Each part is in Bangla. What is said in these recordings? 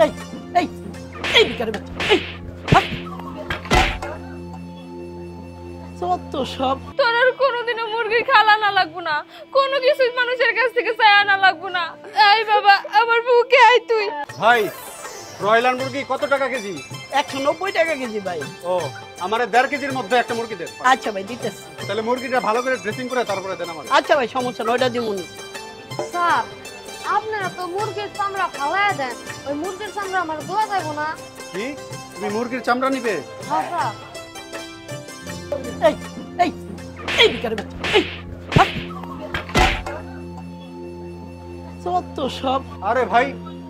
এই এই এই ভিখারি বাচ্চা, এই হাট। যত সব। তোর আর কোনোদিনও মুরগির খাল আনা লাগবো না, কোনো কিছু মানুষের কাছ থেকে চাই আনা লাগবো না। এই বাবা, আমার বুকে আয় তুই। ভাই, ব্রয়লার মুরগি কত টাকা কেজি? 190 টাকা কেজি ভাই। ও, আমারে 1.5 কেজির মধ্যে একটা মুরগি দেন। আচ্ছা ভাই, দিতেছি। তাহলে মুরগিটা ভালো করে ড্রেসিং করে তারপরে দেন আমাকে। আচ্ছা ভাই, সমস্যা নয়, ওইটা দিমুনি। স্যার, আপনারা তো মুরগির চামড়া ফালায় দেন, ওই মুরগির চামড়া আমার দোয়া যাইব না। কি, তুমি মুরগির চামড়া নিবে? হ্যাঁ স্যার। এই এই এই ভিখারি বাচ্চা, এই হাট। যত সব। আরে ভাই,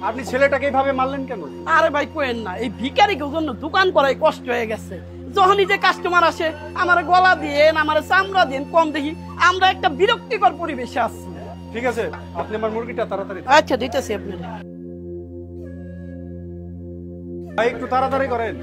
আপনি ছেলেটাকে এইভাবে মারলেন কেন? আরে ভাই কোয়েন না, এই ভিখারিকে জন্য দোকান করাই কষ্ট হয়ে গেছে। যখনই যে কাস্টমার আসে আমার গলা দিয়ে আমার চামড়া দিয়ে কম দেখি, আমরা একটা বিরক্তিকর পরিবেশে আছি। ঠিক আছে, আপনি আমার মুরগিটা তাড়াতাড়ি। আচ্ছা, দিতেছি আপনার। ভাই, একটু তাড়াতাড়ি করেন।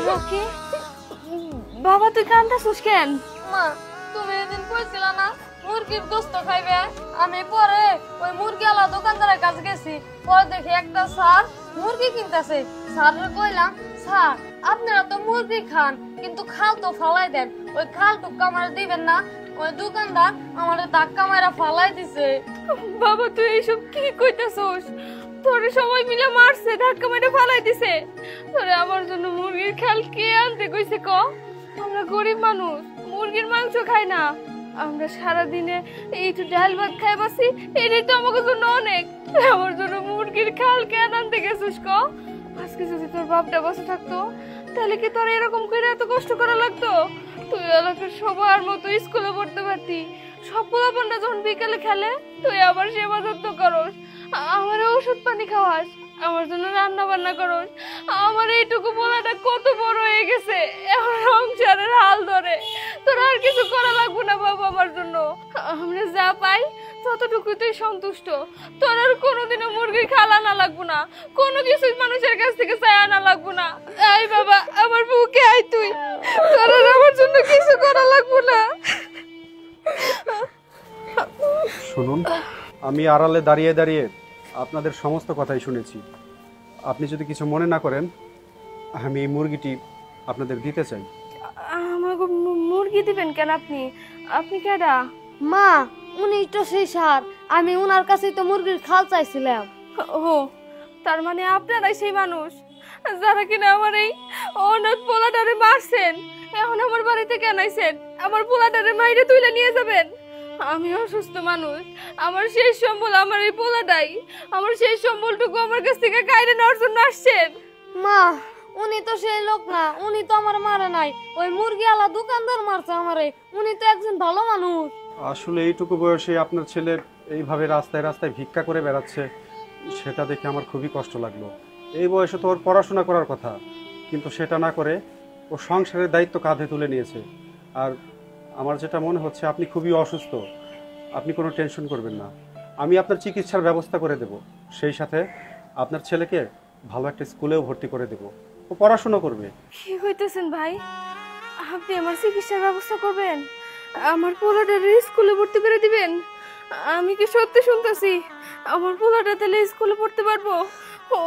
রকি, বাবা তুই কান্দাছিস কেন? মা, তুমি এদিন কইছিলা না মুরগির গোশত খাইবে, আমি পরে ওই মুরগিওয়ালা দোকানদারের কাছে গেছি, পরে দেখি একটা স্যার মুরগি কিনতেছে। স্যাররে কইলাম, স্যার আপনারা তো মুরগি খান কিন্তু খাল তো ফালাই দেন, ওই খালটুকু আমার দিবেন না? ওই দোকানদার আমারে ধাক্কা মারা ফালাই দিছে। বাবা তুই এইসব কি কইতাছস? তোরে সবাই মিলে মারছে, ধাক্কা মেরে ফালাই দিছে। তোরে আমার জন্য মুরগির খাল কে আনতে কইছে ক? আমরা গরিব মানুষ, মুরগির মাংস খাই না। আমরা সারাদিনে একটু ডাল ভাত খাই বাসি, এটাই তো আমাদের জন্য অনেক। আমার জন্য মুরগির খাল কেন আনতে গেছিস ক? আজকে যদি তোর বাপটা বসে থাকতো তাহলে কি তোর এরকম করে এত কষ্ট করা লাগতো? তুই এলাকার সবার মতো স্কুলে পড়তে পারতি। সব পোলাপানরা যখন বিকেলে খেলে তুই আবার সেবা যত্ন করস, আমার ওষুধ পানি খাওয়াস, আমার জন্য রান্না বান্না করস। আমার এইটুকু পোলাটা কত বড় হয়ে গেছে, এখন সংসারের হাল ধরে। তোর আর কিছু করা লাগবে না বাবা আমার জন্য। আমরা যা পাই ততটুকুই তুই সন্তুষ্ট। তোর আর কোনোদিনও মুরগির খাল আনা লাগবো না, কোনো কিছু মানুষের কাছ থেকে চাই আনা লাগবো না। এই বাবা, আমার বুকে আয় তুই। তোর আর আমার জন্য কিছু করা লাগবো না। শুনুন, আমি আড়ালে দাঁড়িয়ে দাঁড়িয়ে আপনাদের সমস্ত কথাই শুনেছি। আপনি যদি কিছু মনে না করেন, আমি এই মুরগিটি আপনাদের দিতে চাই। আমাকে মুরগি দিবেন কেন আপনি? আপনি কেডা? মা, উনি তো সেই স্যার, আমি উনার কাছেই তো মুরগির খাল চাইছিলাম। ও, তার মানে আপনারাই সেই মানুষ যারা কিনা আমার এই অনাথ পোলাটারে মারছেন, এখন আমার বাড়িতে কেন আইছেন? আমার পোলাটারে মাইরে তুলে নিয়ে যাবেন? আমি অসুস্থ মানুষ, আমার শেষ সম্বল আমার এই পোলাটাই। আমার শেষ সম্বলটুকু আমার কাছ থেকে কাইরে নেওয়ার জন্য আসছেন? মা, উনি তো সেই লোক না, উনি তো আমার মারে নাই, ওই মুরগিওয়ালা দোকানদার মারছে আমারে। উনি তো একজন ভালো মানুষ। আসলে এইটুকু বয়সে আপনার ছেলে এইভাবে রাস্তায় রাস্তায় ভিক্ষা করে বেড়াচ্ছে, সেটা দেখে আমার খুবই কষ্ট লাগলো। এই বয়সে তো ওর পড়াশোনা করার কথা, কিন্তু সেটা না করে ও সংসারের দায়িত্ব কাঁধে তুলে নিয়েছে। আর আমার যেটা মনে হচ্ছে আপনি খুবই অসুস্থ, আপনি কোনো টেনশন করবেন না, আমি আপনার চিকিৎসার ব্যবস্থা করে দেব। সেই সাথে আপনার ছেলেকে ভালো একটা স্কুলেও ভর্তি করে দেব, ও পড়াশোনা করবে। কি কইতেছেন ভাই? আপনি আমার চিকিৎসার ব্যবস্থা করবেন? আমার পোলাটারে স্কুলে ভর্তি করে দিবেন? আমি কি সত্যি শুনতেছি? আমার পোলাটা তাহলে স্কুলে পড়তে পারবো, ও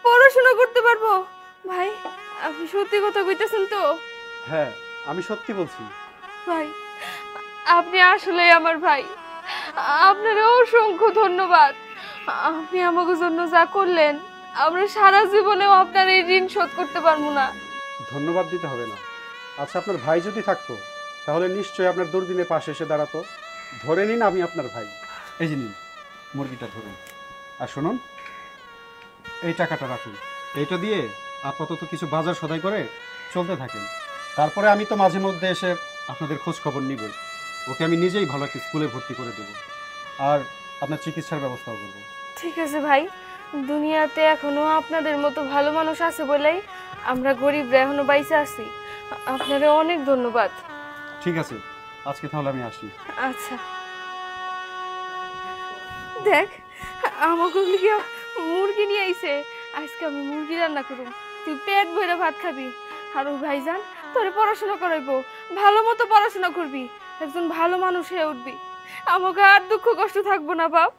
পড়াশোনা করতে পারবো? ভাই, আপনি সত্যি কথা কইতেছেন তো? হ্যাঁ, আমি সত্যি বলছি। ভাই, আপনি আসলেই আমার ভাই। আপনার অসংখ্য ধন্যবাদ। আপনি আমাকে জন্য যা করলেন, আমরা সারা জীবনেও আপনার এই ঋণ শোধ করতে পারবো না। ধন্যবাদ দিতে হবে না, আচ্ছা, আপনার ভাই যদি থাকতো তাহলে নিশ্চয়ই আপনার দুর্দিনে পাশে এসে দাঁড়াতো। ধরে নিন আমি আপনার ভাই। এই যে নিন, মুরগিটা ধরুন। আর শুনুন, এই টাকাটা রাখুন। এইটা দিয়ে আপাতত কিছু বাজার সদাই করে চলতে থাকেন। তারপরে আমি তো মাঝে মধ্যে এসে আপনাদের খোঁজ খবর নিবই। ওকে আমি নিজেই ভালো একটা স্কুলে ভর্তি করে দেবো, আর আপনার চিকিৎসার ব্যবস্থাও করবো। ঠিক আছে ভাই, দুনিয়াতে এখনো আপনাদের মতো ভালো মানুষ আছে বলেই আমরা গরিবরা এখনো বাইসে আছি। আপনাদের অনেক ধন্যবাদ। ঠিক আছে, আজকে তাহলে আমি আসি। আচ্ছা, দেখ আমাকে লিগে মুরগি নিয়ে আইছে। আজকে আমি মুরগি রান্না করুম, তুই পেট ভরে ভাত খাবি। আর ওই ভাইজান তোরে পড়াশোনা করাইবো, ভালো মতো পড়াশোনা করবি, একজন ভালো মানুষ হয়ে উঠবি। আমাকে আর দুঃখ কষ্ট থাকবো না বাপ।